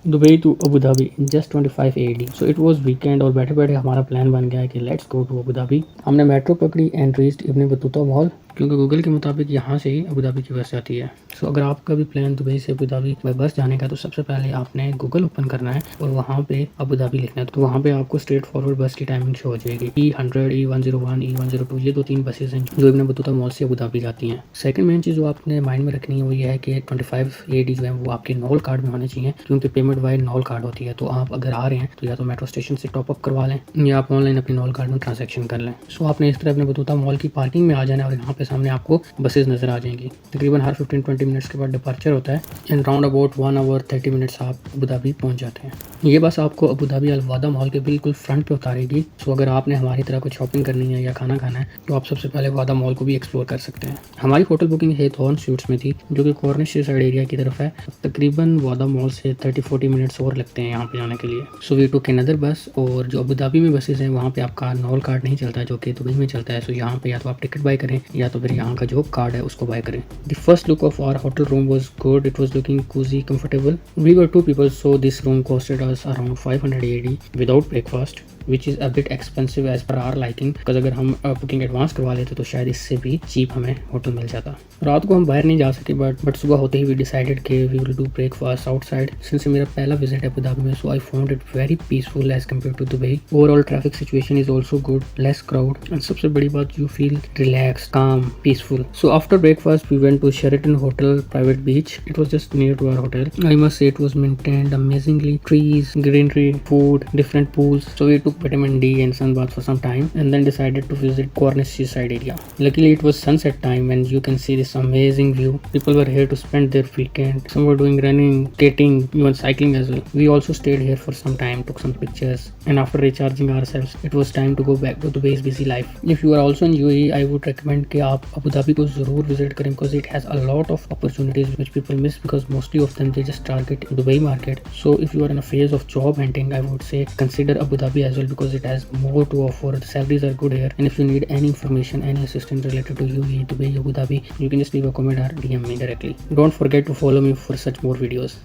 Dubai to Abu Dhabi in just 25 AD। So it was weekend और बैठे बैठे हमारा प्लान बन गया है कि let's go to Abu Dhabi. हमने मेट्रो पकड़ी and reached Ibn Battuta Mall, क्योंकि गूगल के मुताबिक यहाँ से ही अबू धाबी की बस आती है। सो अगर आपका भी प्लान दुबई से अबू धाबी बाई बस जाने का, तो सबसे पहले आपने गूगल ओपन करना है और वहाँ पे अबू धाबी लिखना है। तो वहाँ पे आपको स्ट्रेट फॉरवर्ड बस की टाइमिंग शो हो जाएगी। E100, E101, E102, ये 2-3 बसेज हैं जो इब्न बतूता मॉल से अबू धाबी जाती हैं। सेकंड मेन चीज़ जो आपने माइंड में रखनी है वो ये है कि 25 AD जो है वो आपके नॉल कार्ड में होने चाहिए, क्योंकि पेमेंट वाइड नॉल कार्ड होती है। तो आप अगर आ रहे हैं तो या तो मेट्रो स्टेशन से टॉप अप करवा लें या आप ऑनलाइन अपने नॉल कार्ड में ट्रांजैक्शन कर लें। सो आपने इस तरह अपने बतूता मॉल की पार्किंग में आ जाना है और यहाँ पे सामने आपको बसेज नजर आ जाएंगी। तकरीबन हर 15-20 मिनट्स के बाद डिपार्चर होता है and round about 1 hour 30 minutes आप अबू धाबी पहुंच जाते हैं। ये बस आपको अबू धाबी अलवादा मॉल के बिल्कुल फ्रंट पे उतारेगी। सो अगर आपने हमारी तरह कुछ शॉपिंग करनी है या खाना खाना है तो आप सबसे पहले वादा मॉल को भी एक्सप्लोर कर सकते हैं। हमारी होटल बुकिंग हेथॉर्न स्वीट्स में थी, जो कि कॉर्निश साइड एरिया की तरफ है। तकरीबन वादा मॉल से 30-40 मिनट्स और लगते हैं यहाँ पे जाने के लिए। सो वी टुक अनदर बस, और जो अबू धाबी में बसेज हैं वहाँ पे आपका नॉल कार्ड नहीं चलता है जो कि दुबई में चलता है। सो यहाँ पे या तो आप टिकट बाय करें या तो फिर यहाँ का जो कार्ड है उसको बाय करें। The first look of our hotel room was good. It was looking cozy, comfortable. We were 2 people, so this room costed us around 500 AD without breakfast, which is a bit expensive as per our liking, because अगर हम booking advance करवा लेते तो शायद इससे भी cheap हमें hotel मिल जाता। रात को हम बाहर नहीं जा सके, बट सुबह होते ही वी डिसाइडेड कि we will do breakfast outside, since मेरा पहला विजिट है अबू धाबी में। So I found it very peaceful as compared to Dubai. Overall traffic situation is also good, less crowd, and सबसे बड़ी बात you feel relax, calm, peaceful. So after breakfast we went to Sheraton hotel private beach. It was just near to our hotel. I must say it was maintained amazingly. Trees, greenery, food, different pools. So we took vitamin D and sun bath for some time and then decided to visit Cornish seaside area. Luckily it was sunset time and you can see this amazing view. People were here to spend their weekend. Some were doing running, skating, even cycling as well. We also stayed here for some time, took some pictures, and after recharging ourselves, it was time to go back to Dubai's busy life. If you are also in UAE, I would recommend कि आप Abu Dhabi को ज़रूर visit करें, because it has a lot of opportunities which people miss, because mostly of them they just target Dubai market. So if you are in a phase of job hunting, I would say consider Abu Dhabi as well, because it has more to offer. The salaries are good here, and if you need any information, any assistance related to UAE, Dubai, Abu Dhabi, you can just leave a comment or DM me directly. Don't forget to follow me for such more videos.